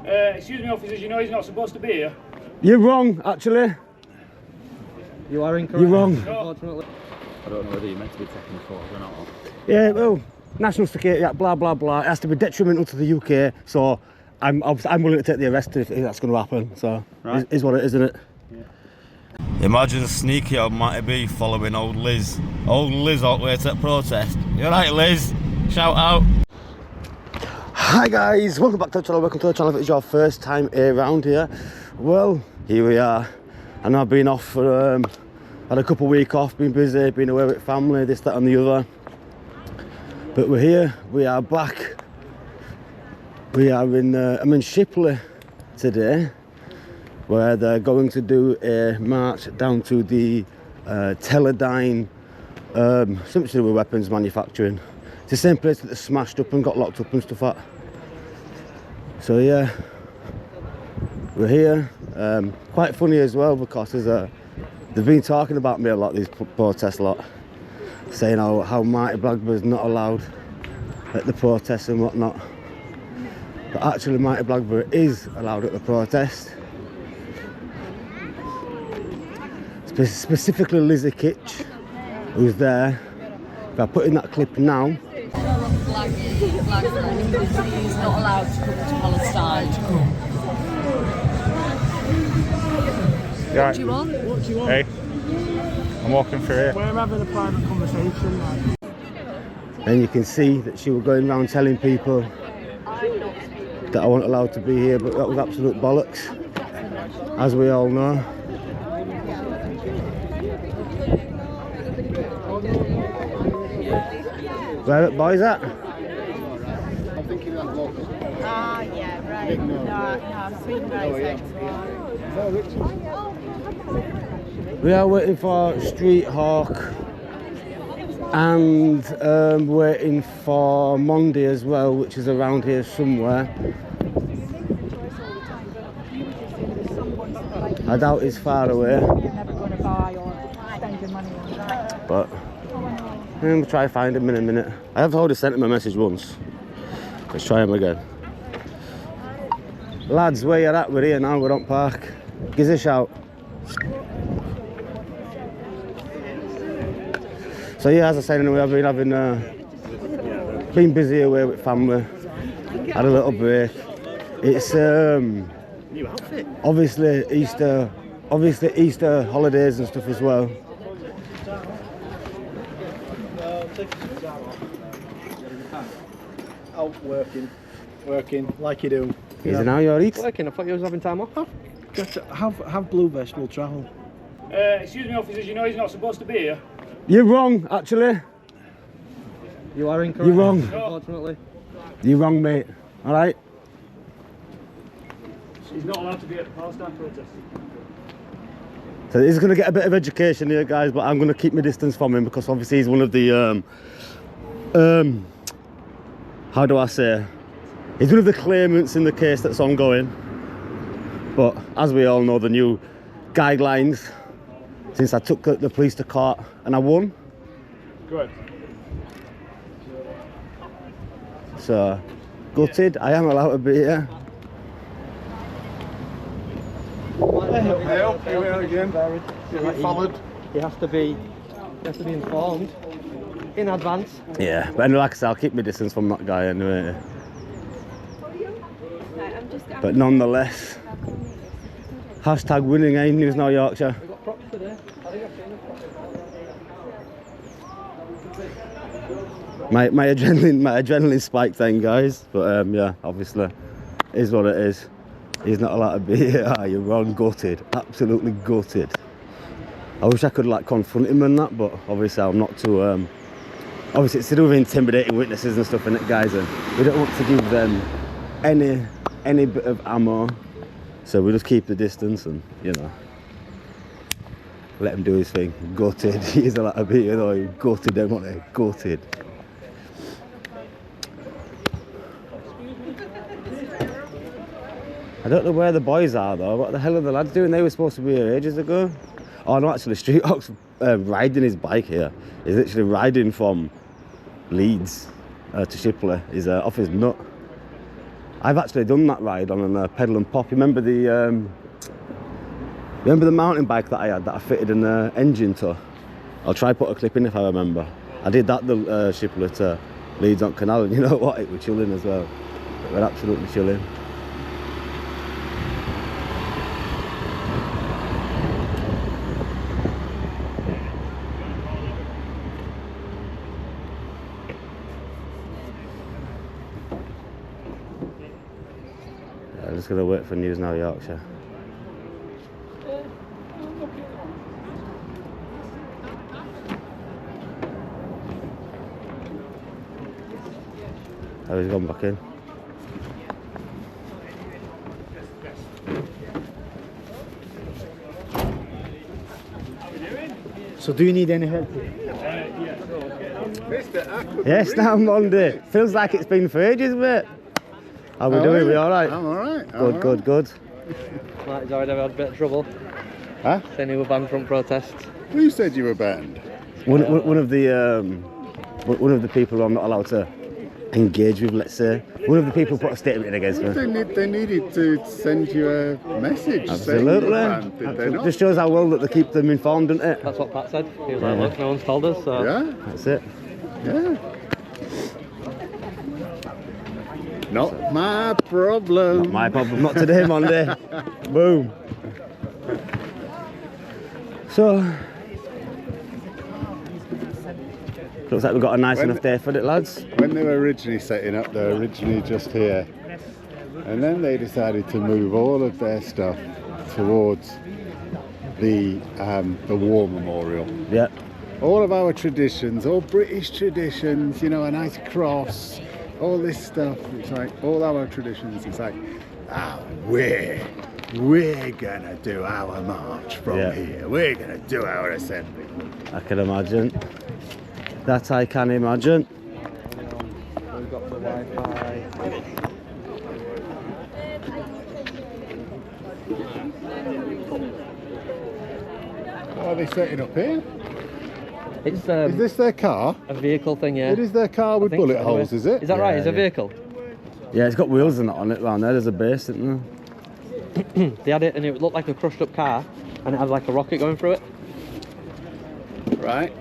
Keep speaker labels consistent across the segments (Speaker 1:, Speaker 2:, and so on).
Speaker 1: Excuse me, officers, you know he's not supposed to be here.
Speaker 2: You're wrong, actually.
Speaker 3: You are incorrect.
Speaker 2: You're wrong.
Speaker 3: Unfortunately. I don't know whether you're meant to be taking photos or not.
Speaker 2: Yeah, well, National Security Act, blah, blah, blah. It has to be detrimental to the UK, so I'm willing to take the arrest if that's going to happen. So, right. Is what it is, isn't it? Yeah. Imagine sneaky old Marti B following old Liz. Old Liz out there to protest. You alright, Liz? Shout out. Hi guys, welcome back to the channel. Welcome to the channel if it's your first time around here. Well, here we are. I know I've been off for had a couple of weeks off, been busy, been away with family, this, that and the other. But we're here, we are back. We are in, I'm in Shipley today, where they're going to do a march down to the Teledyne, something to do with weapons manufacturing. It's the same place that they smashed up and got locked up and stuff at. So yeah, we're here. Quite funny as well because they've been talking about me a lot, these protests a lot, saying how Marti Blagborough is not allowed at the protests and whatnot. But actually Marti Blagborough is allowed at the protest. Specifically Lizzie Kitch, who's there. If I put in that clip now.
Speaker 4: He's not allowed to come to Palestine.
Speaker 5: Yeah.
Speaker 4: What do you want? What do you want?
Speaker 5: Hey, I'm walking through here.
Speaker 3: We're having a private conversation.
Speaker 2: And you can see that she was going around telling people that I wasn't allowed to be here, but that was absolute bollocks, as we all know. Where the boys at?
Speaker 6: I'm thinking that local.
Speaker 4: Ah, yeah, right. No, Sweden very
Speaker 2: We are waiting for Street Hawk and waiting for Monday as well, which is around here somewhere. I doubt it's far away. But we'll try to find him in a minute. I have already sent him a message once. Let's try him again. Lads, where you're at? We're here now, we're on park. Give us a shout. So yeah, as I said, anyway, I've been having been busy away with family. Had a little break. It's
Speaker 3: New outfit.
Speaker 2: obviously Easter holidays and stuff as well.
Speaker 3: Out working like you do.
Speaker 2: Is it now you're eat?
Speaker 3: Working. I thought you was having time off. Have blue vest. We'll travel.
Speaker 1: Excuse me, officers, you know he's not supposed to be here.
Speaker 2: You're wrong, actually.
Speaker 3: You are incorrect.
Speaker 2: You're wrong.
Speaker 3: Unfortunately.
Speaker 2: You're wrong, mate. All right.
Speaker 1: He's not allowed to be at the Palestine protest.
Speaker 2: So he's going to get a bit of education here, guys, but I'm going to keep my distance from him because obviously he's one of the how do I say? He's one of the claimants in the case that's ongoing. But as we all know, the new guidelines, since I took the police to court and I won.
Speaker 1: Good.
Speaker 2: So, gutted, I am allowed to be here.
Speaker 6: Here we are again. You're followed.
Speaker 3: You have to be informed in advance.
Speaker 2: Yeah, but anyway, like I said, I'll keep my distance from that guy anyway. But nonetheless, hashtag winning, eh? News Now Yorkshire.
Speaker 3: We've got props today. I think I've seen
Speaker 2: My adrenaline spiked then, guys. But yeah, obviously, is what it is. He's not allowed to be here. You're wrong, gutted, absolutely gutted. I wish I could like confront him and that, but obviously I'm not too. Obviously, it's to do with intimidating witnesses and stuff, innit, guys? And we don't want to give them any bit of ammo, so we just keep the distance and let him do his thing. Gutted. He's allowed to be here, gutted, don't want to gutted. I don't know where the boys are though. What the hell are the lads doing? They were supposed to be here ages ago. Oh no, actually, Street Hawk's riding his bike here. He's literally riding from Leeds to Shipley. He's off his nut. I've actually done that ride on a pedal and pop. Remember the mountain bike that I had that I fitted an engine to? I'll try put a clip in if I remember. I did that the Shipler to Leeds on Canal, and you know what? It was chilling as well. It was absolutely chilling. I'm just going to wait for News Now Yorkshire. Oh, he's gone back in.
Speaker 7: So do you need any help?
Speaker 2: Yes, now Monday. Feels like it's been for ages, mate. How we doing? We all right?
Speaker 6: I'm all right.
Speaker 2: Good.
Speaker 3: Marti's already had a bit of trouble.
Speaker 6: Huh?
Speaker 3: Saying he was banned from protests.
Speaker 6: Who said you were banned?
Speaker 2: One of the people who I'm not allowed to engage with, let's say. One of the people put a statement in against me.
Speaker 6: They needed to send you a message saying you
Speaker 2: Absolutely.
Speaker 6: were banned, did they not?
Speaker 2: Just shows how well that they keep them informed, doesn't it?
Speaker 3: That's what Pat said. He was like, look, no one's told us, so...
Speaker 6: Yeah,
Speaker 2: That's it.
Speaker 6: yeah. Not my problem.
Speaker 2: Not my problem. Not today, Monday. Boom. So, looks like we've got a nice enough day for it, lads.
Speaker 6: When they were originally setting up, they were originally just here. And then they decided to move all of their stuff towards the war memorial.
Speaker 2: Yeah.
Speaker 6: All of our traditions, all British traditions, you know, a nice cross, all this stuff. It's like all our traditions. It's like, we're gonna do our march from here. We're gonna do our assembly.
Speaker 2: I can imagine. That I can imagine.
Speaker 3: We've got the Wi-Fi.
Speaker 6: What are they setting up here?
Speaker 3: It's
Speaker 6: Is this their car?
Speaker 3: a vehicle thing, yeah.
Speaker 6: It is their car with
Speaker 3: I think
Speaker 6: bullet
Speaker 3: so,
Speaker 6: holes,
Speaker 3: anyway.
Speaker 6: is it?
Speaker 3: Is that right? It's a
Speaker 2: Yeah.
Speaker 3: vehicle?
Speaker 2: Yeah, it's got wheels and that on it round there. There's a base, isn't there?
Speaker 3: They had it and it looked like a crushed up car and it had like a rocket going through it.
Speaker 6: Right.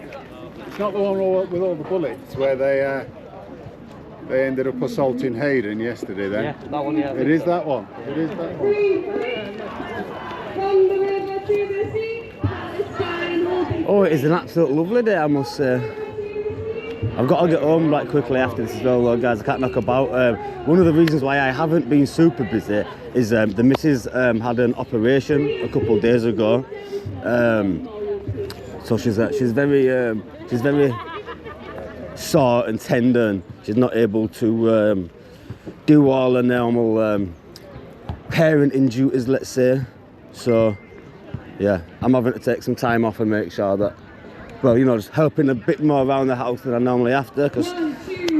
Speaker 6: It's not the one with all the bullets where they ended up assaulting Hayden yesterday then.
Speaker 3: Yeah, that one, yeah. I
Speaker 6: It
Speaker 3: think
Speaker 6: is
Speaker 3: so.
Speaker 6: that one. It is that one.
Speaker 8: From the river to the sea, Palestine will be
Speaker 2: Oh, it is an absolute lovely day, I must say. I've got to get home like quickly after this as well, though, guys. I can't knock about. One of the reasons why I haven't been super busy is the missus had an operation a couple of days ago. So she's very sore and tender, and she's not able to do all the normal parenting duties, let's say. So yeah, I'm having to take some time off and make sure that, well, you know, just helping a bit more around the house than I normally have to, because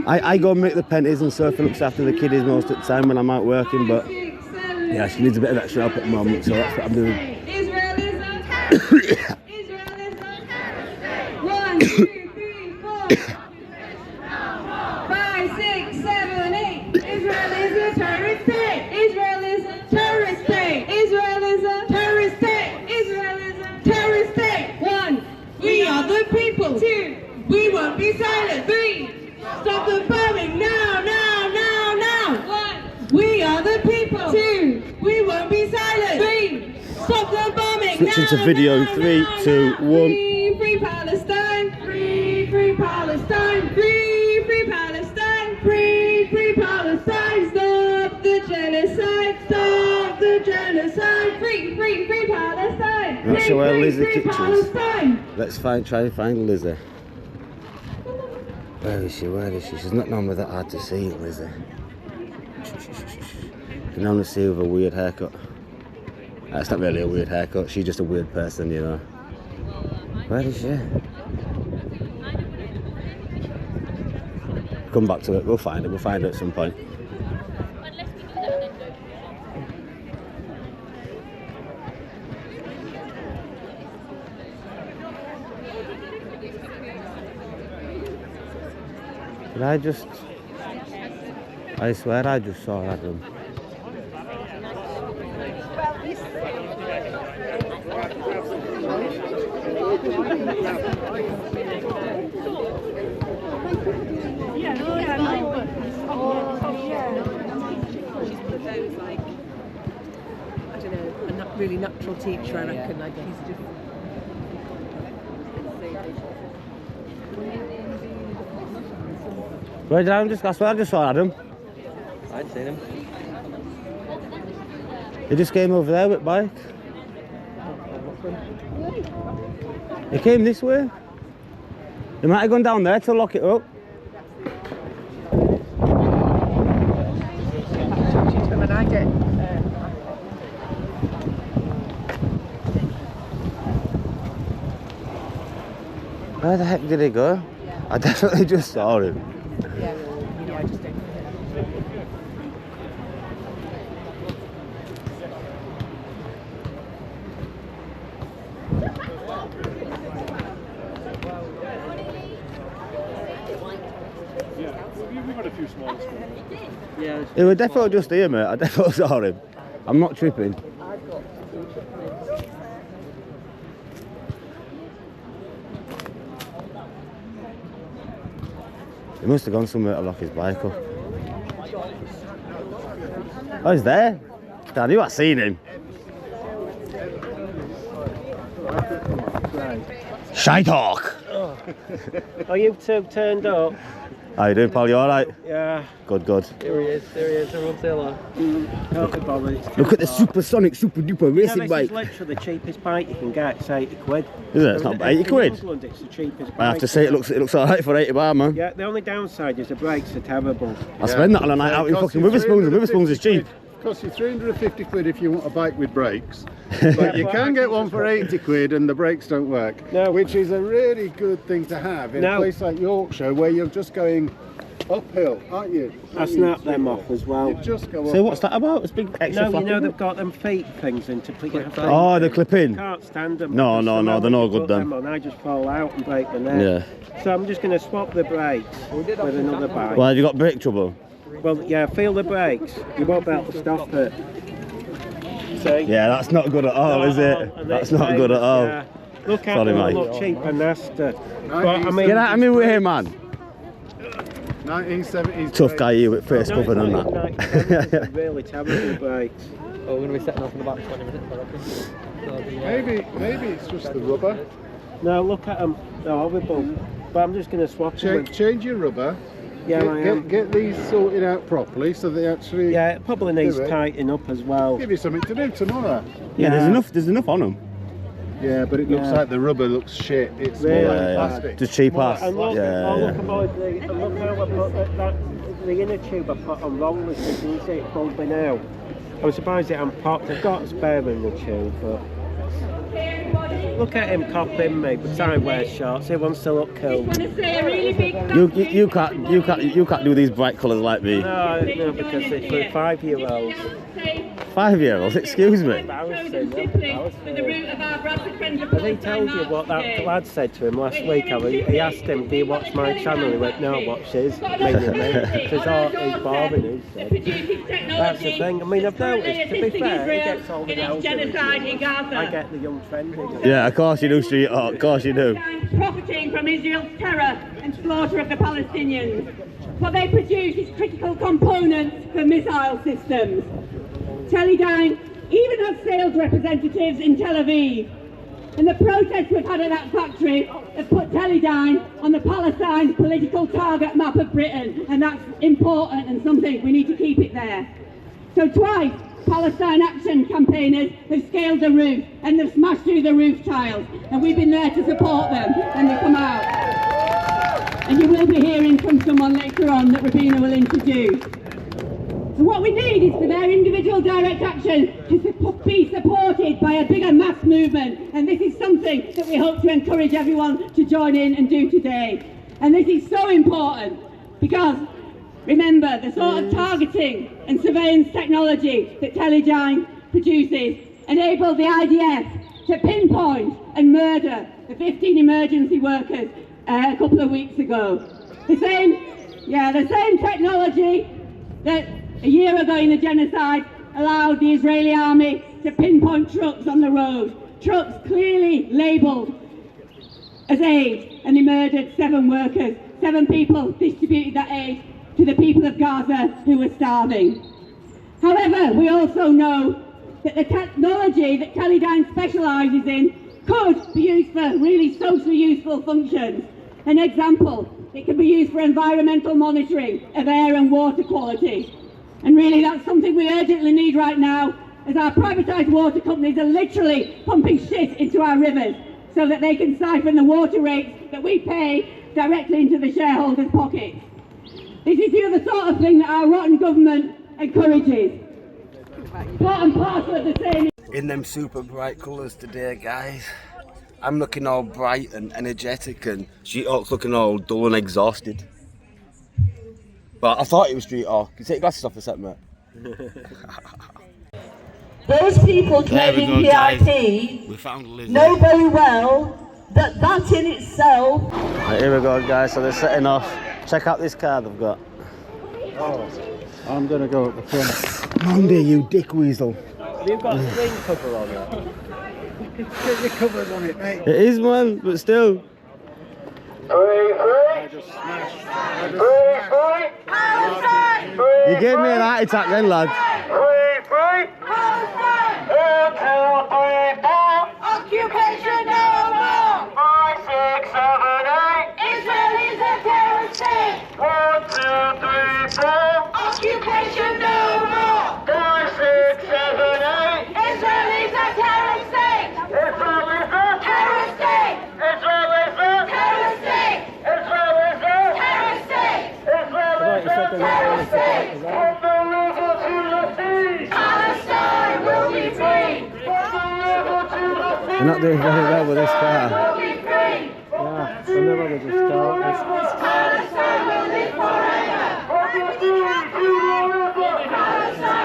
Speaker 2: I go and make the pennies and Sophie looks after the kiddies most of the time when I'm out working, but yeah, she needs a bit of extra help at the moment, so that's what I'm doing.
Speaker 8: Israel is a terrorist state. Israel is a terrorist state. 1, 2, 3, 4, 5, 6, 7, 8. Israel is a terrorist state. Israel is a terrorist state. Israel is a terrorist state. Israel is a terrorist state. 1. We are the people. 2. We won't be silent. 3. Stop the bombing now, now, now, now. 1. We are the people. 2. We won't be silent. 3. Stop the bombing
Speaker 2: Switch
Speaker 8: now,
Speaker 2: into video in
Speaker 8: now,
Speaker 2: 3,
Speaker 8: now,
Speaker 2: 2,
Speaker 8: now.
Speaker 2: 1.
Speaker 8: Free, free Palestine. Free, free Palestine. Free, free Palestine. Free, free Palestine. Stop the genocide. Stop the genocide. Free, free, free Palestine.
Speaker 2: Not sure where Lizzie
Speaker 8: free
Speaker 2: Kitchens.
Speaker 8: Palestine.
Speaker 2: Let's try and find Lizzie. Where is she? Where is she? She's not normally that hard to see, Lizzie. You can only see with a weird haircut. That's not really a weird haircut, she's just a weird person, you know. Where is she? Come back to it, we'll find her at some point. Did I just... I swear I just saw Adam.
Speaker 9: I don't know, a really natural teacher, I reckon. I guess he's just.
Speaker 2: Where did I just? That's where I just saw Adam.
Speaker 3: I'd seen him.
Speaker 2: He just came over there with bike. He came this way. He might have gone down there to lock it up.
Speaker 9: When I get.
Speaker 2: Where the heck did he go? I definitely just saw him.
Speaker 9: Yeah, I just don't.
Speaker 1: We've had a few small ones.
Speaker 3: Yeah.
Speaker 2: He was definitely just here, mate. I definitely saw him. I'm not tripping. He must have gone somewhere to lock his bike up. Oh, he's there. I knew I'd seen him. Shite hawk.
Speaker 3: Oh, you two turned up?
Speaker 2: How you doing, pal? You alright?
Speaker 3: Yeah.
Speaker 2: Good, good.
Speaker 3: There he is, everyone say hello.
Speaker 2: Look at the supersonic, super duper racing
Speaker 3: This
Speaker 2: bike.
Speaker 3: is literally the cheapest bike you can get, it's 80 quid.
Speaker 2: Is it? It's not 80 quid?
Speaker 3: In England, it's the cheapest bike.
Speaker 2: I have to say it looks alright for 80 bar, man.
Speaker 3: Yeah, the only downside is the brakes are terrible.
Speaker 2: I spend that on a night out in fucking Witherspoons, and Witherspoons is cheap.
Speaker 6: Costs you 350 quid if you want a bike with brakes, but you can get one for 80 quid and the brakes don't work,
Speaker 3: No.
Speaker 6: which is a really good thing to have in a place like Yorkshire where you're just going uphill, aren't you?
Speaker 3: I snapped them off as well.
Speaker 6: You just go
Speaker 2: So what's that about? It's big extra
Speaker 3: No, you know
Speaker 2: flapping?
Speaker 3: they've got them feet things in to put your feet.
Speaker 2: Oh, the clip in.
Speaker 3: Can't stand them.
Speaker 2: No,
Speaker 3: because
Speaker 2: no,
Speaker 3: the
Speaker 2: no, they're
Speaker 3: moment
Speaker 2: no
Speaker 3: you
Speaker 2: good
Speaker 3: put
Speaker 2: then.
Speaker 3: them on, I just fall out and break my neck.
Speaker 2: Yeah.
Speaker 3: So I'm just going to swap the brakes with another bike.
Speaker 2: Well, have you got brake trouble?
Speaker 3: Well, yeah, feel the brakes. You won't be able to stop it. See?
Speaker 2: Yeah, that's not good at all, is it?
Speaker 3: And
Speaker 2: That's
Speaker 3: they
Speaker 2: not
Speaker 3: say,
Speaker 2: good at all.
Speaker 3: yeah, look at
Speaker 2: Sorry,
Speaker 3: them,
Speaker 2: mate.
Speaker 3: they look cheap and nasty. But I mean,
Speaker 2: Get out of me with him, man.
Speaker 6: 1970s
Speaker 2: Tough guy here with face covered and that.
Speaker 3: that. Really terrible brakes.
Speaker 7: Oh, we're going to be setting off in about 20 minutes, I reckon. So
Speaker 6: Maybe it's just the rubber.
Speaker 3: No, look at them. They're horrible. But I'm just going to swap them.
Speaker 6: Change your rubber.
Speaker 3: Yeah, I am.
Speaker 6: Get these sorted out properly so they actually
Speaker 3: Yeah, it probably needs
Speaker 6: do it.
Speaker 3: tightening up as well.
Speaker 6: Give you something to do tomorrow.
Speaker 2: Yeah, there's enough on them.
Speaker 6: Yeah, but it looks
Speaker 3: Yeah.
Speaker 6: like the rubber looks shit. It's more
Speaker 3: Really?
Speaker 6: like
Speaker 2: Yeah, yeah.
Speaker 6: plastic.
Speaker 2: Just cheap ass.
Speaker 3: And look,
Speaker 2: Yeah,
Speaker 3: oh,
Speaker 2: yeah.
Speaker 3: look about the, and look how I put the inner tube I put on wrongly, so you can see it bumping now. I'm surprised it hasn't popped. I've got a spare in the tube, but look at him copying me, but I wear shorts. He wants to look cool.
Speaker 8: Want to say a really big
Speaker 2: You can't do these bright colours like me.
Speaker 3: No, because it's for 5-year-olds.
Speaker 2: 5-year-olds, excuse me.
Speaker 3: Embarrassing.
Speaker 8: for the route of our Bradford friends.
Speaker 3: Has he told you what that lad said to him last week? He asked him, do you watch my channel? He went, no, I watch his. Meaning me. He says, oh, he's boring, he said. That's the thing. I mean, I've noticed, to be fair, he gets all the elderly. I get the young trendy.
Speaker 2: Yeah, of course you do, street art, of course you do.
Speaker 8: Profiting from Israel's terror and slaughter of the Palestinians. What they produce is critical components for missile systems. Teledyne even has sales representatives in Tel Aviv. And the protests we've had at that factory have put Teledyne on the Palestine's political target map of Britain. And that's important and something we need to keep it there. So twice, Palestine Action campaigners have scaled the roof and they've smashed through the roof tiles. And we've been there to support them and they come out. And you will be hearing from someone later on that Rabina will introduce. So what we need is for their individual direct action to be supported by a bigger mass movement. And this is something that we hope to encourage everyone to join in and do today. And this is so important because, remember, the sort of targeting and surveillance technology that Teledyne produces enabled the IDF to pinpoint and murder the 15 emergency workers a couple of weeks ago. The same technology that a year ago in the genocide allowed the Israeli army to pinpoint trucks on the road, trucks clearly labelled as aid, and they murdered 7 workers. 7 people distributed that aid to the people of Gaza who were starving. However, we also know that the technology that Teledyne specialises in could be used for really socially useful functions. An example, it can be used for environmental monitoring of air and water quality. And really that's something we urgently need right now, as our privatised water companies are literally pumping shit into our rivers so that they can siphon the water rates that we pay directly into the shareholders' pockets. This is the other sort of thing that our rotten government encourages. Part and parcel of the same.
Speaker 2: In them super bright colours today, guys. I'm looking all bright and energetic, and Street Hawk's looking all dull and exhausted. But I thought it was Street Hawk. Can you take your glasses off a sec, mate?
Speaker 8: Those people claiming PIP
Speaker 2: We found Lizzie.
Speaker 8: know very well that that in itself.
Speaker 2: Right, here we go, guys. So they're setting off. Check out this car they've got.
Speaker 6: Oh, I'm going to go at the front.
Speaker 2: Monday, you dick weasel.
Speaker 3: You've got a screen cover on it.
Speaker 6: Get your covers on it, mate.
Speaker 2: It is, man, but still.
Speaker 6: I just smashed.
Speaker 2: You gave me an heart attack then, lad.
Speaker 8: Occupation no more. 5, 6, 7, 8. Israel is a terrorist state. 1, 2, 3, 4. Occupation no more. 5, 6, 7, 8. Israel is a terrorist state. Israel is a terrorist state. Israel is a terrorist state. Israel is a terrorist state. Israel is a terrorist state. From the river to the sea. Palestine will be free. From the river to the sea.
Speaker 2: You're not doing very well with this car.
Speaker 8: Will be free.
Speaker 3: Yeah, I never would just start.
Speaker 8: Palestine will live forever. Palestine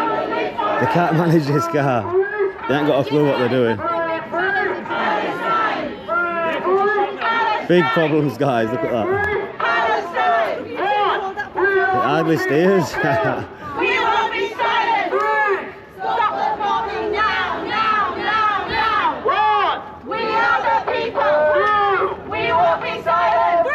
Speaker 8: will live forever.
Speaker 2: They can't manage this car. They ain't got a clue what they're doing. Big problems, guys. Look at that. It hardly steers.
Speaker 8: We won't be silent. Stop the bombing now, now, now, now. What? We are the people. We won't be silent.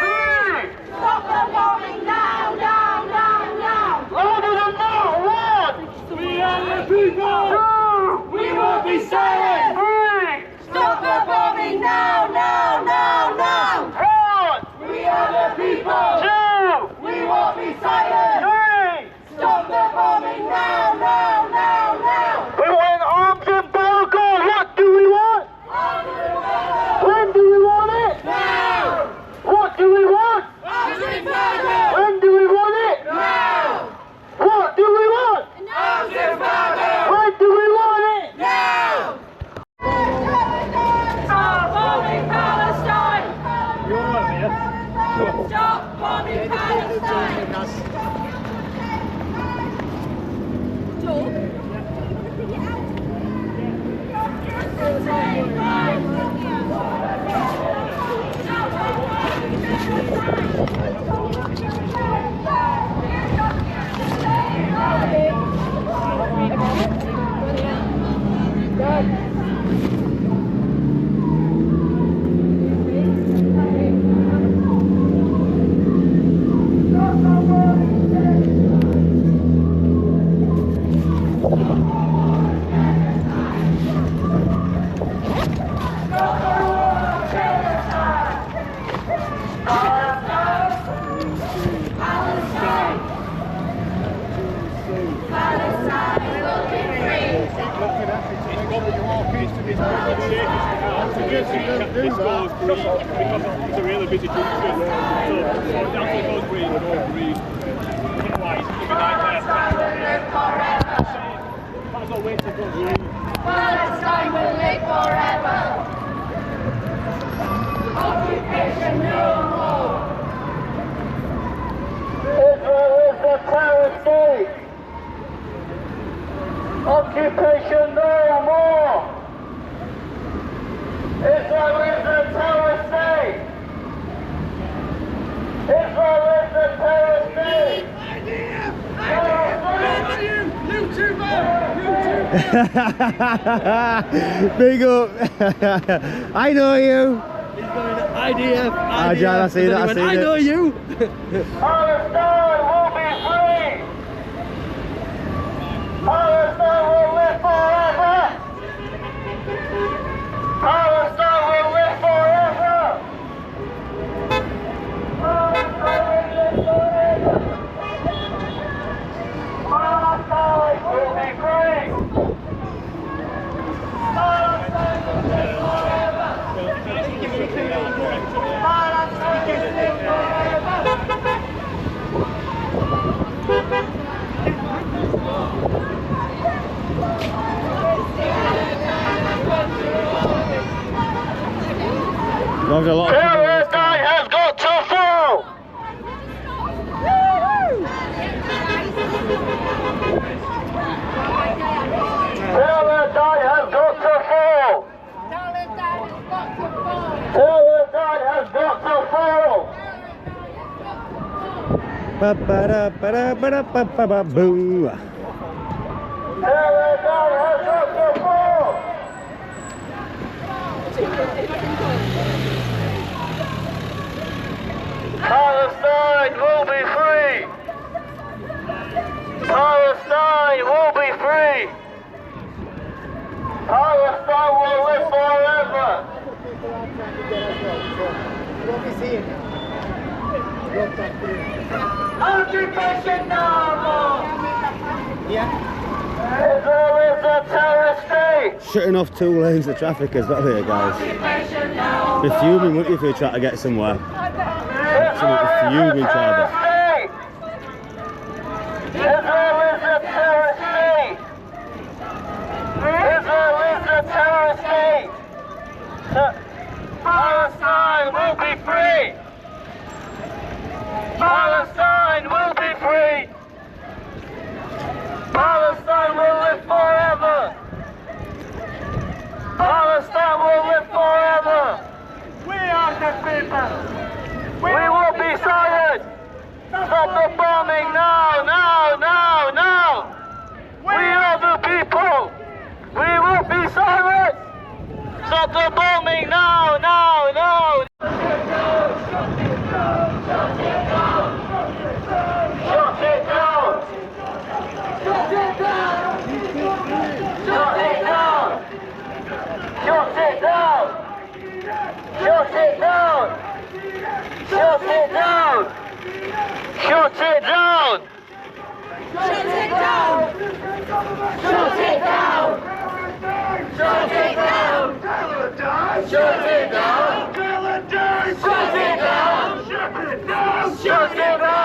Speaker 8: Stop the bombing now, now, now, now. Louder than now. What? We are the people. We won't be silent. Stop the bombing now, now, now, now. What? We are the people. We won't be silent. Stop the bombing now, now, now, now. We want arms embargo. What do we want? Arms embargo. When do we want it? Now. What do we want? Arms embargo. When do we want it? Now. What do we want? Arms embargo. When do we want it? Now. Stop bombing Palestine.
Speaker 1: You all right, Mia?
Speaker 8: Stop bombing Palestine.
Speaker 1: It's a really busy junction, so after those green, go green. Otherwise, it'll be nightmare. Might as well wait till it goes green.
Speaker 8: Palestine will live forever. Occupation no more. Israel is a terrorist state. Occupation no more. Israel is a terrorist state. Israel is a terrorist state. Terrorist state.
Speaker 2: Big up. I know you.
Speaker 3: He's going IDF.
Speaker 2: I see that. I
Speaker 3: know you.
Speaker 1: Palestine will be free! Palestine will live forever! Palestine will live forever! Palestine will live forever! Palestine will be free! Palestine will live forever! Palestine will live forever!
Speaker 2: There's a lot of
Speaker 1: Palestine has got to fall! Palestine has got to fall! Palestine has got to fall!
Speaker 2: Boo.
Speaker 1: Palestine has got to fall! Palestine will be free! Palestine will be free! Palestine will live forever! Occupation no more! Israel is a terrorist state!
Speaker 2: Shutting off 2 lanes of traffic as well here, guys. Be fuming, wouldn't you, if you try to get somewhere? Absolutely fuming, Charlie.
Speaker 1: Israel is a terrorist state! Israel is a terrorist state! Palestine will be free! Palestine will be free! Palestine will live forever! Palestine will live forever! We are the people! We will be silent! Stop the bombing now, now, now, now! We are the people! We will be silent! Stop the bombing now, now, now! Shut it down! Shut it down! Shut it down! Shut it down! Shut it down! Shut it down! Shut it down! Shut it down! Shut it down! Shut it down! Shut it down! Shut it down! Shut it down! Shut it down! Shut it down!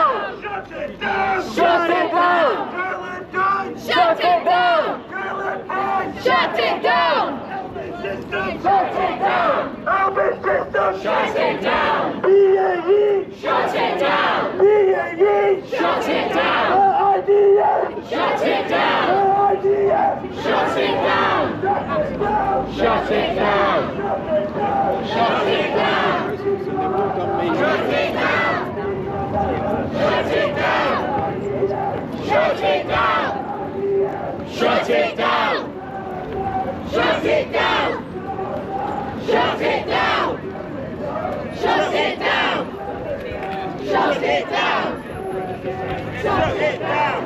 Speaker 1: Shut it down! Shut it down! Shut it down! Open system! Shut it down! BAE! Shut it down! BAE! Shut it down! IDF! Shut it down! IDF! Shut it down! Shut it down! Shut it down! Shut it down! Shut it down! Shut it down! Shut it down! Shut it down! Shut it down! Shut it down! Shut it down! Shut it down! Shut it down!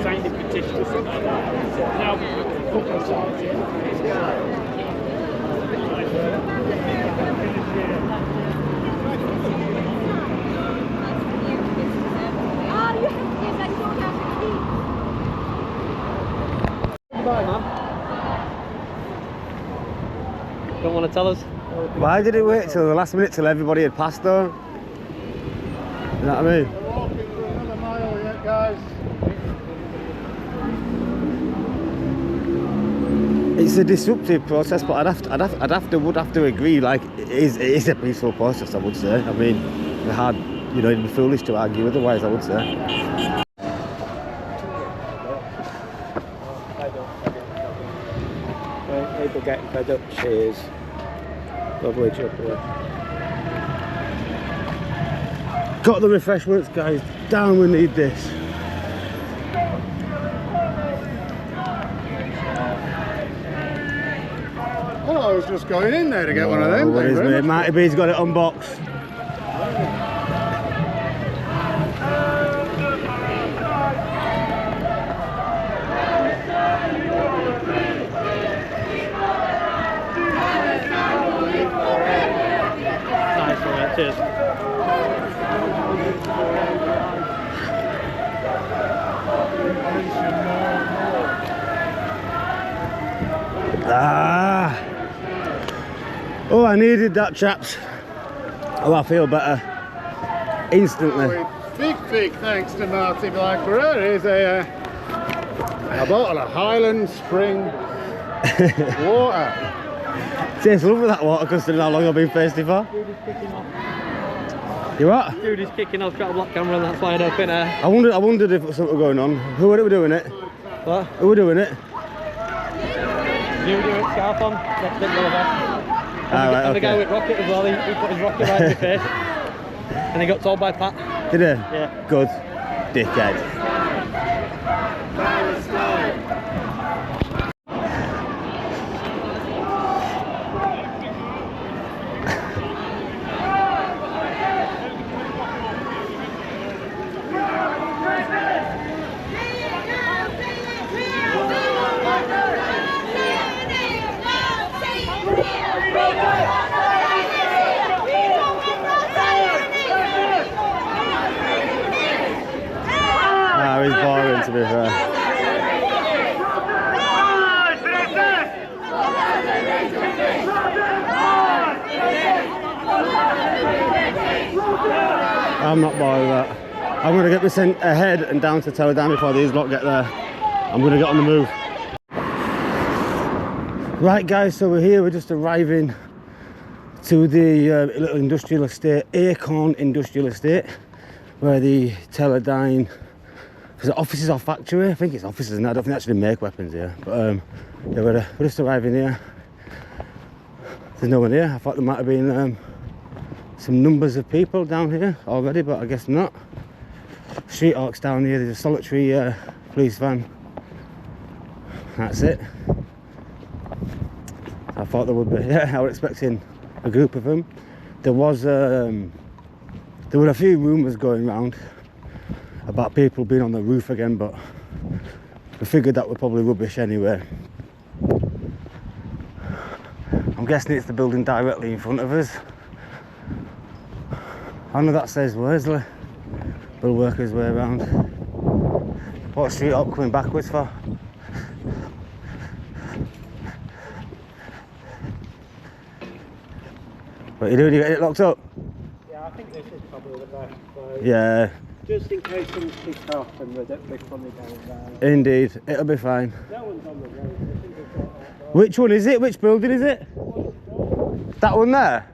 Speaker 7: Signed a petition or something like that. Now, fucking sorted. Don't want to tell us?
Speaker 2: Why did it wait till the last minute till everybody had passed though? You know what I mean?
Speaker 6: We're walking for another mile yet, guys.
Speaker 2: It's a disruptive process, but would have to agree. Like it is a peaceful process, I would say. I mean, it'd be foolish to argue otherwise, I would say.
Speaker 3: People getting fed up. Cheers. Lovely job.
Speaker 2: Got the refreshments, guys. Down, we need this.
Speaker 6: Oh, I was just going in there to get one of them.
Speaker 2: What is it? Marty B's got it unboxed.
Speaker 7: Nice one, cheers.
Speaker 2: Ah! Oh, I needed that, chaps. Oh, I feel better instantly.
Speaker 6: Big thanks to Marti Blagborough. Here's a bottle of Highland Spring water.
Speaker 2: Tastes lovely, that water, considering how long I've been thirsty for. You what?
Speaker 7: Dude is kicking off, got a black camera and that's wide open there.
Speaker 2: I wondered if something was going on. Who are we doing it?
Speaker 7: What?
Speaker 2: Who are we doing it?
Speaker 7: You do it, scarf on, next bit Gulliver.
Speaker 2: And
Speaker 7: the guy with Rocket as well, he put his rocket right in his face. And he got told by Pat.
Speaker 2: Did he?
Speaker 7: Yeah.
Speaker 2: Good. Dickhead. Ah, he's boring, to be fair. I'm not bored with that. I'm going to get me sent ahead and down to Teledyne before these lot get there. I'm going to get on the move. Right guys, so we're here, we're just arriving to the little industrial estate, Acorn Industrial Estate, where the Teledyne, is it offices or factory? I think it's offices, and I don't think they actually make weapons here. But yeah, we're just arriving here. There's no one here. I thought there might have been some numbers of people down here already, but I guess not. Street Hawks down here, there's a solitary police van. That's it. I thought there would be, yeah, I was expecting a group of them. There were a few rumours going around about people being on the roof again, but we figured that were probably rubbish anyway. I'm guessing it's the building directly in front of us. I know that says Worsley, but we'll work his way around. What street up coming backwards for? What are you doing? You getting it locked up?
Speaker 3: Yeah, I think this is probably the best. So
Speaker 2: Yeah.
Speaker 3: just in case things kick off and they're funny down there.
Speaker 2: Indeed, it'll be fine.
Speaker 3: No one's on the road. I think they've got that door.
Speaker 2: Which one is it? Which building is it? That one there?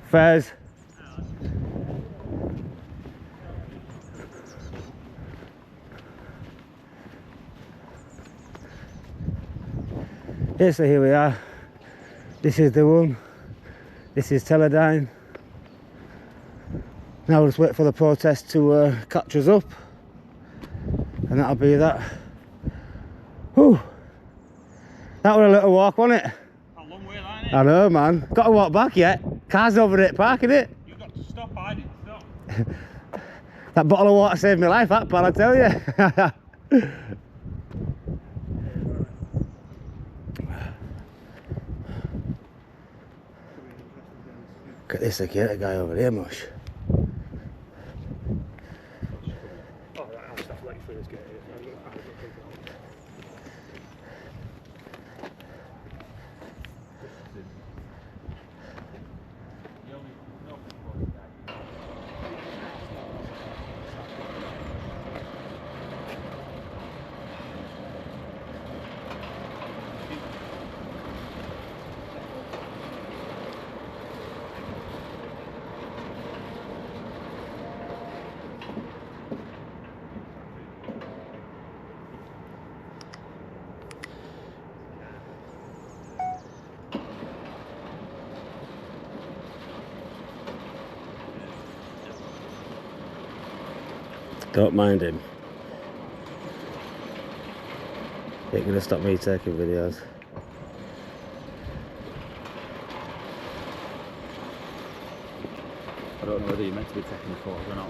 Speaker 2: Fairs. Yeah, so here we are. This is the one. This is Teledyne. Now we'll just wait for the protest to catch us up, and that'll be that. Whew. That was a little walk, wasn't it?
Speaker 7: A long way, ain't it?
Speaker 2: I know, man. Got to walk back yet. Car's over it, parking it.
Speaker 7: You've got to stop, I didn't stop.
Speaker 2: That bottle of water saved my life, that pal, I tell you. Look at this security guy over here, mush.
Speaker 7: Oh, right, I'll stop late for this gate here.
Speaker 2: Don't mind him. He ain't gonna stop me taking videos.
Speaker 5: I don't know whether you're meant to be taking photos or not.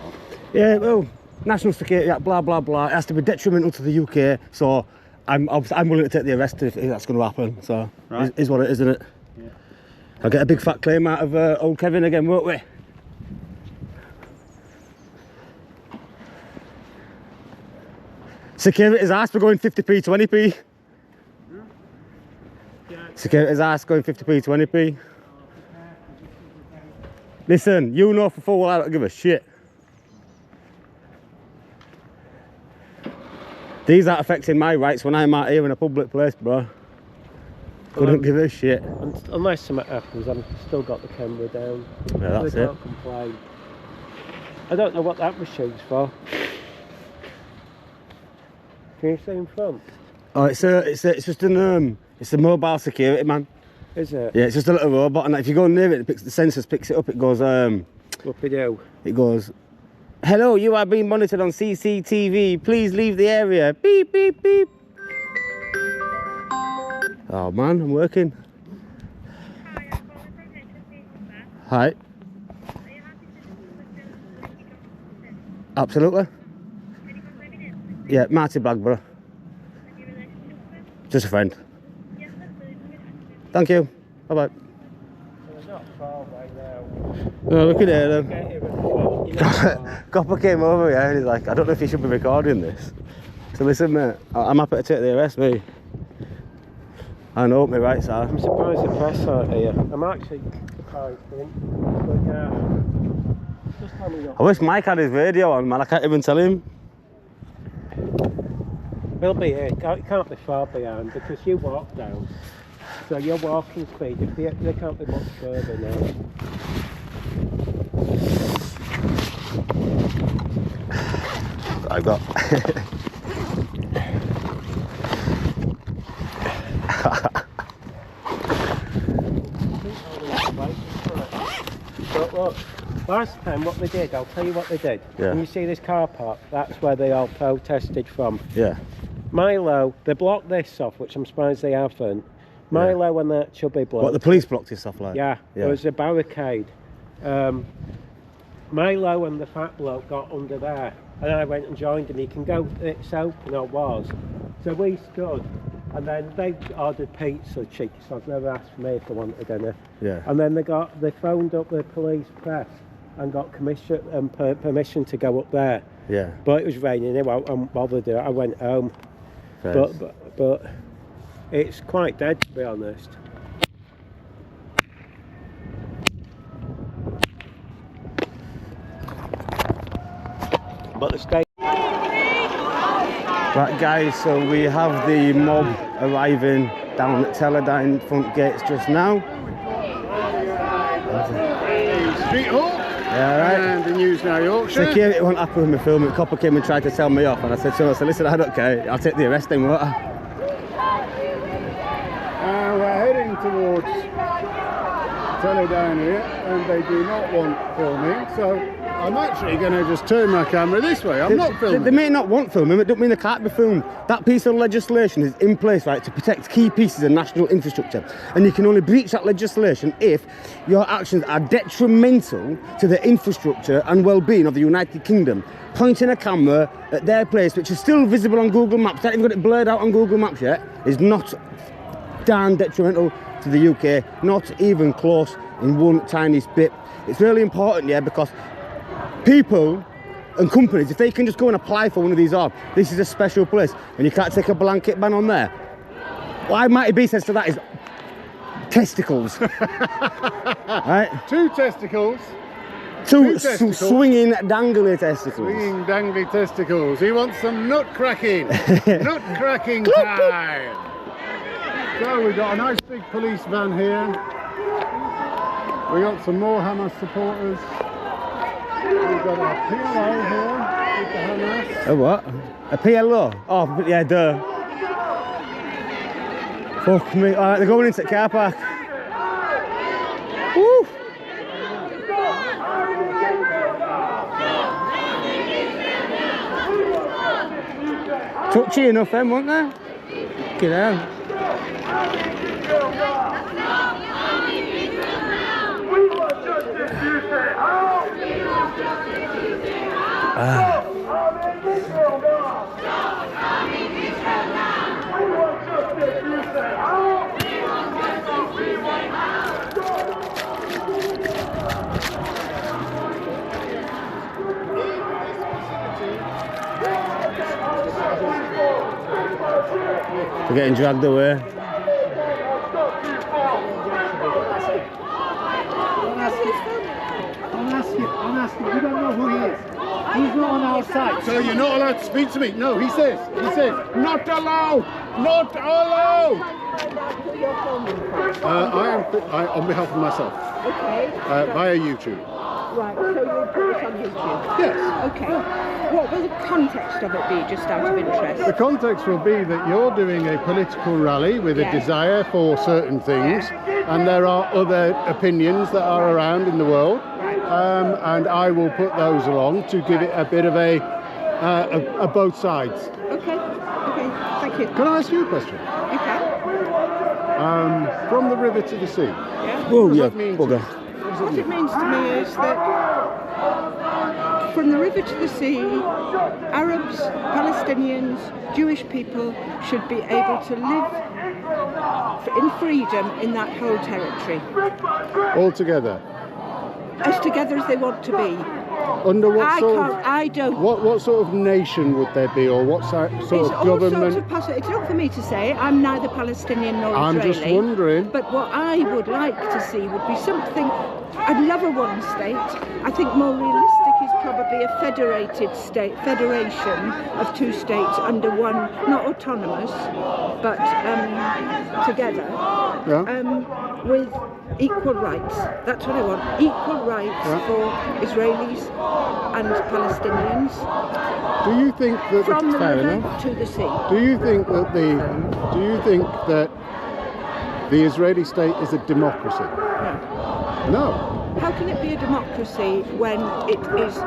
Speaker 2: Yeah, well, national security, blah blah blah. It has to be detrimental to the UK, so I'm willing to take the arrest if that's going to happen. So
Speaker 5: Right.
Speaker 2: is what it is, isn't it?
Speaker 5: Yeah.
Speaker 2: I'll get a big fat claim out of old Kevin again, won't we? Security's asked for going 50p, 20p. Security's asked going 50p, 20p. Listen, you know for full well I don't give a shit. These aren't affecting my rights when I'm out here in a public place, bro. Couldn't give a shit.
Speaker 3: Unless something happens, I've still got the camera down.
Speaker 2: Yeah, that's
Speaker 3: They
Speaker 2: it.
Speaker 3: can't complain. I don't know what that machine's for. Can you see in front?
Speaker 2: Oh, it's just an it's a mobile security, man.
Speaker 3: Is it?
Speaker 2: Yeah, it's just a little robot, and if you go near it, the sensors picks it up. It goes
Speaker 3: What we do?
Speaker 2: It goes, hello, you are being monitored on CCTV. Please leave the area. Beep beep beep. Oh man, I'm working. Hi. Absolutely. Yeah, Marti Blagborough. Just a friend. Thank you. Bye bye.
Speaker 3: They're not far away now.
Speaker 2: Oh, look at them.
Speaker 3: Get here before, you know.
Speaker 2: Copper came over here and he's like, I don't know if you should be recording this. So listen, mate, I'm happy to take the arrest, me. I know my rights are.
Speaker 3: I'm surprised the press aren't here. I'm actually surprised, but just tell me
Speaker 2: I wish Mike had his radio on, man. I can't even tell him.
Speaker 3: We'll be here. It can't be far behind because you walk down. So your walking speed, they can't be much further now.
Speaker 2: I got.
Speaker 3: But look, last time what they did, I'll tell you what they did.
Speaker 2: Yeah.
Speaker 3: When you see this car park, that's where they all protested from.
Speaker 2: Yeah.
Speaker 3: Milo, they blocked this off, which I'm surprised they haven't. Milo and that chubby bloke.
Speaker 2: What, the police blocked his stuff like?
Speaker 3: Yeah, there was a barricade. Milo and the fat bloke got under there, and I went and joined him. You can go, it's open, or was. So we stood, and then they ordered pizza, cheeky sods, never asked for me if they wanted any.
Speaker 2: Yeah.
Speaker 3: And then they phoned up the police press and got permission to go up there.
Speaker 2: Yeah.
Speaker 3: But it was raining, I wasn't bothered. I went home.
Speaker 2: Fair.
Speaker 3: But it's quite dead, to be honest. But the state.
Speaker 2: Right, guys, so we have the mob arriving down at Teledyne front gates just now.
Speaker 6: Street Hawk.
Speaker 2: Yeah, right.
Speaker 6: And the News Now Yorkshire.
Speaker 2: Security won't happy with me filming. Copper came and tried to tell me off, and I said to him, listen, I don't care. I'll take the arrest then, won't I?
Speaker 6: And we're heading towards Teledyne here, and they do not want filming, so I'm actually going to just turn my camera this way. I'm not filming.
Speaker 2: They may not want filming, it don't mean they can't be filmed. That piece of legislation is in place, right, to protect key pieces of national infrastructure. And you can only breach that legislation if your actions are detrimental to the infrastructure and well-being of the United Kingdom. Pointing a camera at their place, which is still visible on Google Maps, they haven't even got it blurred out on Google Maps yet, is not darn detrimental to the UK, not even close in one tiny bit. It's really important, yeah, because people and companies, if they can just go and apply for one of these jobs, this is a special place, and you can't take a blanket ban on there. What Marti B says to that is testicles. Right?
Speaker 6: Two testicles.
Speaker 2: Two
Speaker 6: testicles.
Speaker 2: swinging, dangly testicles.
Speaker 6: Swinging dangly testicles. He wants some nut cracking. Nut cracking time. So we've got a nice big police van here. We got some more Hamas supporters. We've got a PLO here with the Hamas.
Speaker 2: A what? A PLO? Oh, yeah, duh. Fuck me. Alright, they're going into the car park. Woo! Touchy enough then, weren't they? Get out. We're getting dragged away.
Speaker 6: I'm asking, you don't know who he is. He's not on our side. So you're not allowed to speak to me? No, he says, not allowed! Not allowed! I on behalf of myself.
Speaker 8: Okay.
Speaker 6: Via YouTube.
Speaker 8: Right, so you'll put this on YouTube?
Speaker 6: Yes.
Speaker 8: Okay. What will the context of it be, just out of interest?
Speaker 6: The context will be that you're doing a political rally with a desire for certain things, and there are other opinions that are around in the world, and I will put those along to give it a bit of a both sides.
Speaker 8: Okay, thank you.
Speaker 6: Can I ask you a question?
Speaker 8: You can.
Speaker 6: From the river to the sea.
Speaker 8: Yeah.
Speaker 2: Oh, yeah,
Speaker 6: bugger.
Speaker 8: What it means to me is that from the river to the sea, Arabs, Palestinians, Jewish people should be able to live in freedom in that whole territory.
Speaker 6: All together?
Speaker 8: As together as they want to be.
Speaker 6: Under what what sort of nation would there be, or what sort of government?
Speaker 8: It's not for me to say. I'm neither Palestinian nor Israeli.
Speaker 6: I'm just wondering.
Speaker 8: But what I would like to see would be something. I'd love a one state. I think more realistic is probably a federated state, federation of two states under one, not autonomous, but together, with equal rights. That's what I want. Equal rights for Israelis and Palestinians.
Speaker 6: Do you think that
Speaker 8: from the river to the sea?
Speaker 6: Do you think that the Israeli state is a democracy? No.
Speaker 8: How can it be a democracy when it is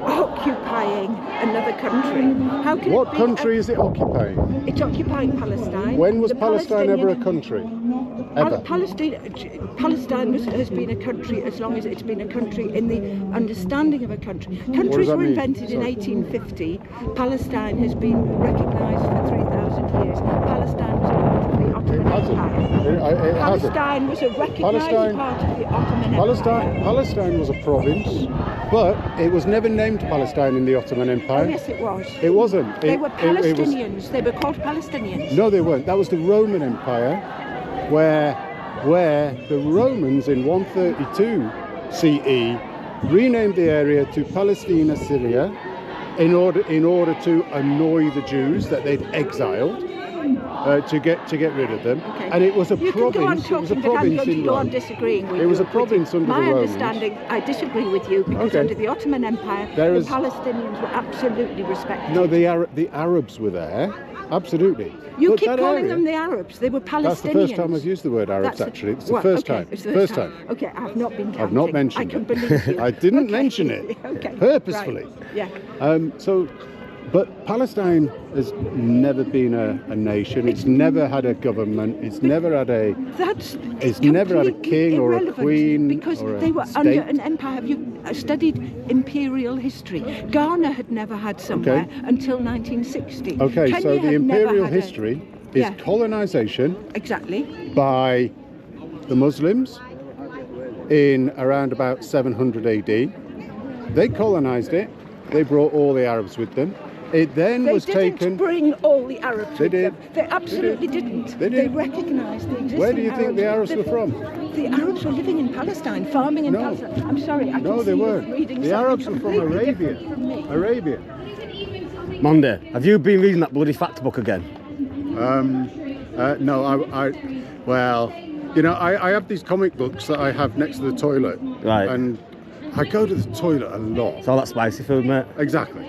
Speaker 8: occupying another country? How can
Speaker 6: what country is it occupying?
Speaker 8: It's occupying Palestine.
Speaker 6: When was Palestine ever a country? Ever?
Speaker 8: Palestine has been a country as long as it's been a country in the understanding of a country. Countries were invented in 1850. Palestine has been recognised for 3,000 years. Palestine was a part of the Ottoman Empire. Palestine was a recognised part of the Ottoman Empire.
Speaker 6: Palestine was a province, but it was never named Palestine in the Ottoman Empire.
Speaker 8: Oh, yes, it was.
Speaker 6: It wasn't.
Speaker 8: They were Palestinians. They were called Palestinians.
Speaker 6: No, they weren't. That was the Roman Empire, where the Romans in 132 CE renamed the area to Palestina, Syria, in order to annoy the Jews that they'd exiled. To get rid of them, and it was a province. It was a province in Rome. It was a province under the Romans.
Speaker 8: My understanding, I disagree with you because under the Ottoman Empire, the Palestinians were absolutely respected.
Speaker 6: No, the Arabs were there, absolutely.
Speaker 8: You keep calling them the Arabs. They were Palestinians.
Speaker 6: That's the first time I've used the word Arabs. Actually, it's the first time.
Speaker 8: It's the first time. Okay, I've not been counting.
Speaker 6: I've not mentioned it.
Speaker 8: I can believe you.
Speaker 6: I didn't mention it purposefully.
Speaker 8: Right. Yeah.
Speaker 6: But Palestine has never been a nation. It's never had a government. It's never had a. It's never had a king or a queen
Speaker 8: because
Speaker 6: or a
Speaker 8: they were
Speaker 6: state.
Speaker 8: under an empire. Have you studied imperial history? Ghana had never had somewhere until 1960.
Speaker 6: Okay,
Speaker 8: Kenya
Speaker 6: so the imperial
Speaker 8: had
Speaker 6: history is colonization.
Speaker 8: Exactly.
Speaker 6: By the Muslims in around about 700 AD. They colonized it. They brought all the Arabs with them. It then was taken.
Speaker 8: They didn't bring all the Arabs with them. They absolutely didn't.
Speaker 6: They
Speaker 8: recognised the existing.
Speaker 6: Where do you think the Arabs were from?
Speaker 8: The Arabs were living in Palestine, farming in Palestine. I'm sorry, I can
Speaker 6: they weren't. The Arabs were from Arabia. Arabia.
Speaker 2: Monday, have you been reading that bloody fact book again?
Speaker 6: No, well, you know, I have these comic books that I have next to the toilet.
Speaker 2: Right.
Speaker 6: And I go to the toilet a lot.
Speaker 2: It's all that spicy food, mate.
Speaker 6: Exactly.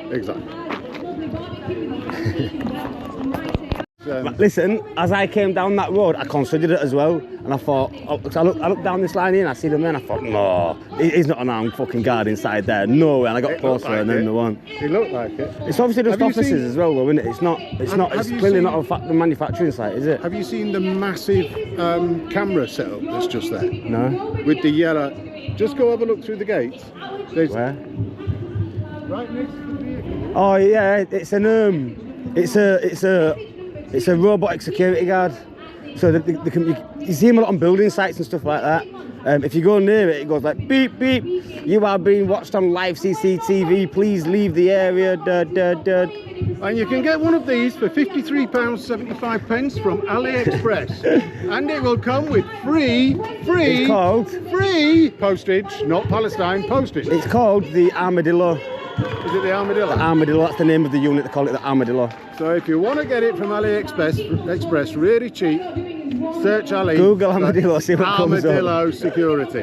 Speaker 2: Listen, as I came down that road, I considered it as well, and I thought, I looked down this line here and I see the man, I thought, no, he's not an armed fucking guard inside there, no way, and I got closer and then the one.
Speaker 6: It looked like it.
Speaker 2: It's obviously just offices as well though, isn't it? It's clearly not a manufacturing site, is it?
Speaker 6: Have you seen the massive camera setup that's just there?
Speaker 2: No.
Speaker 6: With the yellow, just go have a look through the gates. There's
Speaker 2: Where?
Speaker 6: right next to the vehicle.
Speaker 2: Oh yeah, it's a robotic security guard. So they can, you see them a lot on building sites and stuff like that. If you go near it, it goes like beep beep. You are being watched on live CCTV. Please leave the area. Dud, dud, dud.
Speaker 6: And you can get one of these for £53.75 from AliExpress. And it will come with free postage, not Palestine, postage.
Speaker 2: It's called the Armadillo.
Speaker 6: Is it the Armadillo?
Speaker 2: The Armadillo, that's the name of the unit, they call it the Armadillo.
Speaker 6: So if you want to get it from AliExpress really cheap, search Ali.
Speaker 2: Google Armadillo, see what comes up.
Speaker 6: Armadillo Security.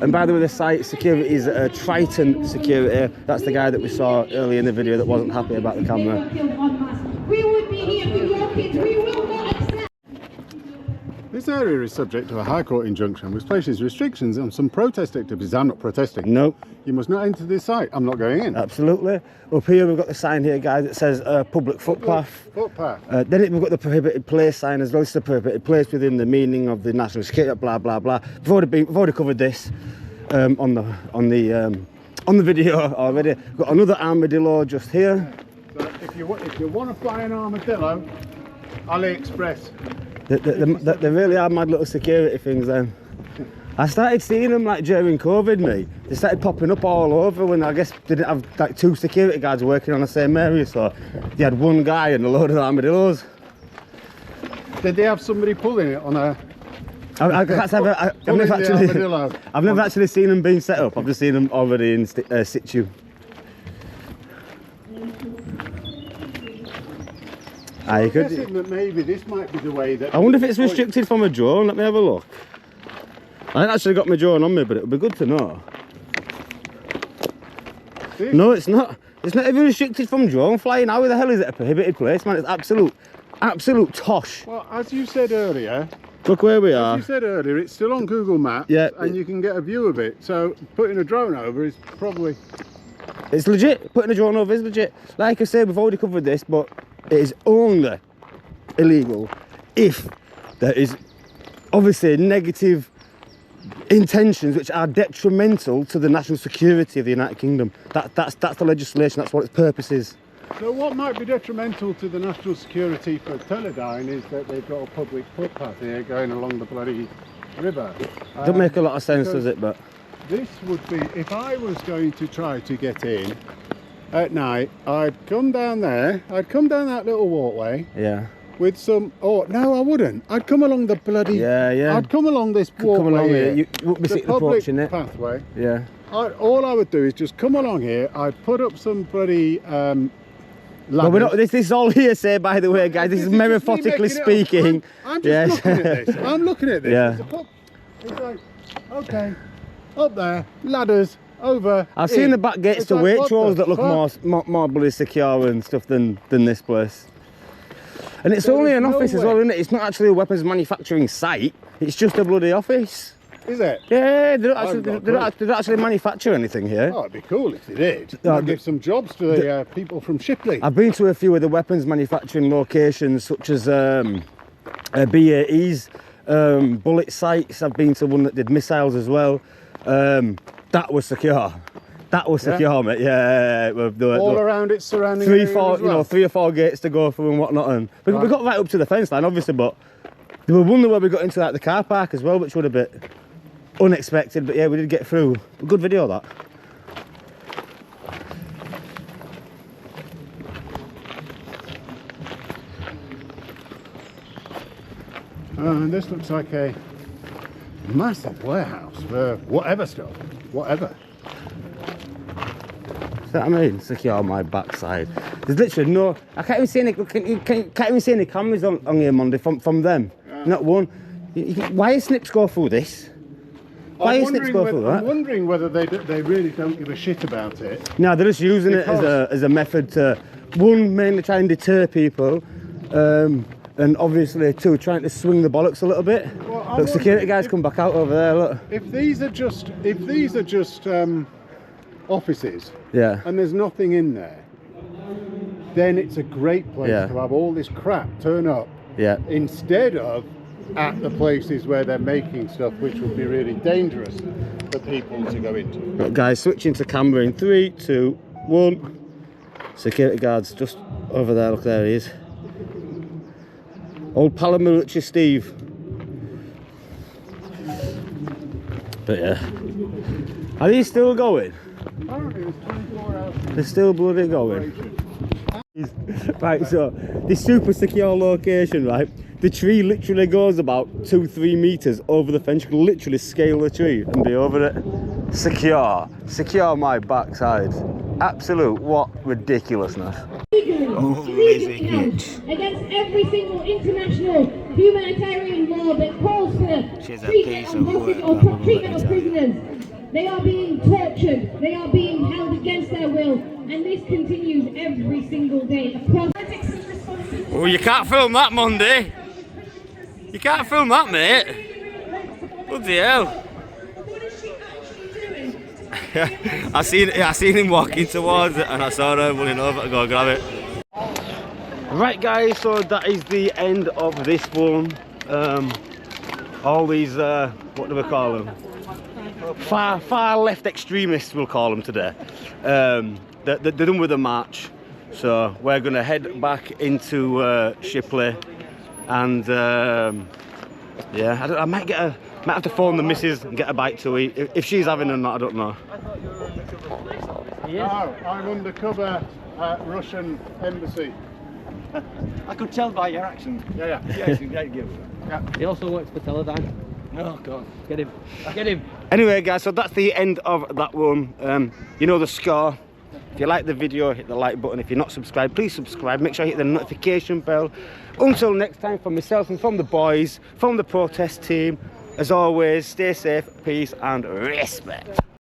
Speaker 2: And by the way, the site security is Triton Security. That's the guy that we saw earlier in the video that wasn't happy about the camera.
Speaker 8: We would be here with your kids. We will not accept.
Speaker 6: This area is subject to a High Court injunction which places restrictions on some protest activities. I'm not protesting.
Speaker 2: Nope.
Speaker 6: You must not enter this site. I'm not going in.
Speaker 2: Absolutely. Up here we've got the sign here, guys, that says public footpath.
Speaker 6: Footpath.
Speaker 2: Then we've got the prohibited place sign as well. It's the prohibited place within the meaning of the national security, blah blah blah. We've already covered this on the video already. We've got another armadillo just here.
Speaker 6: So if you want to fly an armadillo, AliExpress.
Speaker 2: They really are mad little security things then. I started seeing them like during COVID, mate. They started popping up all over when I guess they didn't have like 2 security guards working on the same area, so they had one guy and a load of armadillos.
Speaker 6: Did they have somebody pulling it on a...
Speaker 2: I've never actually seen them being set up. I've just seen them already in situ.
Speaker 6: I'm guessing that maybe this might be the way that...
Speaker 2: I wonder if it's restricted from a drone. Let me have a look. I ain't actually got my drone on me, but it would be good to know.
Speaker 6: This?
Speaker 2: No, it's not. It's not even restricted from drone flying. How the hell is it a prohibited place, man? It's absolute tosh.
Speaker 6: Well, as you said earlier...
Speaker 2: Look where we are.
Speaker 6: As you said earlier, it's still on Google Maps,
Speaker 2: yeah,
Speaker 6: and you can get a view of it. So putting a drone over is probably...
Speaker 2: It's legit. Putting a drone over is legit. Like I said, we've already covered this, but it is only illegal if there is obviously negative intentions which are detrimental to the national security of the United Kingdom. That's the legislation. That's what its purpose is.
Speaker 6: So what might be detrimental to the national security for Teledyne is that they've got a public footpath here going along the bloody river.
Speaker 2: Doesn't make a lot of sense, does it? But
Speaker 6: this would be, if I was going to try to get in at night, I'd come down there, I'd come down that little walkway.
Speaker 2: Yeah.
Speaker 6: With some, oh no, I wouldn't. I'd come along the bloody.
Speaker 2: Yeah.
Speaker 6: I'd come along this walkway.
Speaker 2: Come along
Speaker 6: here.
Speaker 2: You wouldn't be sitting approaching it.
Speaker 6: Pathway.
Speaker 2: Yeah.
Speaker 6: All I would do is just come along here. I'd put up some bloody.
Speaker 2: But we're not, this is all hearsay, by the way, guys. This is metaphotically speaking.
Speaker 6: I'm just looking at this. I'm looking at this.
Speaker 2: Yeah.
Speaker 6: It's like, okay, up there, ladders, over.
Speaker 2: I've seen the back gates to Waitrose that look more bloody secure and stuff than this place. And it's only an office as well, isn't it? It's not actually a weapons manufacturing site. It's just a bloody office.
Speaker 6: Is it?
Speaker 2: Yeah, they don't actually manufacture anything here.
Speaker 6: Oh, it'd be cool if they did. I'd give some jobs to the people from Shipley.
Speaker 2: I've been to a few of the weapons manufacturing locations, such as BAE's bullet sites. I've been to one that did missiles as well. That was secure. That was secure, mate. Yeah.
Speaker 6: All around it, surrounding
Speaker 2: 3 or 4 gates to go through and whatnot. And we got right up to the fence line, obviously, but there were one where we got into like the car park as well, which would have been unexpected. But yeah, we did get through. A good video, that.
Speaker 6: And this looks like a massive warehouse for whatever stuff. Whatever.
Speaker 2: See what I mean? Secure my backside. There's literally no. I can't even see any. Can't even see any cameras on here, Monday from them. Not one. Why is Snips go through this? Why is Snips go through that?
Speaker 6: I'm wondering whether they really don't give a shit about it.
Speaker 2: No, they're just using it as a method to, one, mainly try and deter people, And obviously too trying to swing the bollocks a little bit.
Speaker 6: Well,
Speaker 2: Look, security guys come back out over there. Look.
Speaker 6: If these are just offices,
Speaker 2: Yeah.
Speaker 6: and there's nothing in there, then it's a great place
Speaker 2: Yeah.
Speaker 6: to have all this crap turn up.
Speaker 2: Yeah.
Speaker 6: Instead of at the places where they're making stuff, which would be really dangerous for people to go into.
Speaker 2: Look, guys, switching to camera in 3, 2, 1. Security guards just over there. Look, there he is. Old paramilitary Steve. But yeah. Are these still going?
Speaker 6: Apparently there's 24 hours.
Speaker 2: They're still bloody going. Right, so this super secure location, right? The tree literally goes about 2-3 meters over the fence. You can literally scale the tree and be over it. Secure my backside. Absolute, what ridiculousness.
Speaker 8: Against every single international humanitarian law that calls for treatment of prisoners. They are being tortured, they are being held against their will, and this continues every single day across.
Speaker 2: Oh, you can't film that, Monday. You can't film that, mate. Bloody hell. I seen him walking towards it, and I saw her running over to go grab it. Right, guys, so that is the end of this one. All these, what do we call them? Far left extremists, we'll call them today. They're done with the march, so we're going to head back into Shipley, and yeah, I might have to phone the missus and get a bite to eat. If she's having or not, I don't know.
Speaker 6: No, I'm undercover at Russian embassy.
Speaker 5: I could tell by your accent.
Speaker 6: Yeah.
Speaker 5: Yes, you get it.
Speaker 6: Yeah.
Speaker 5: He also works for Teledyne. Oh God, get him.
Speaker 2: Anyway, guys, so that's the end of that one. You know the score. If you like the video, hit the like button. If you're not subscribed, please subscribe. Make sure you hit the notification bell. Until next time, from myself and from the boys, from the protest team, as always, stay safe, peace and respect.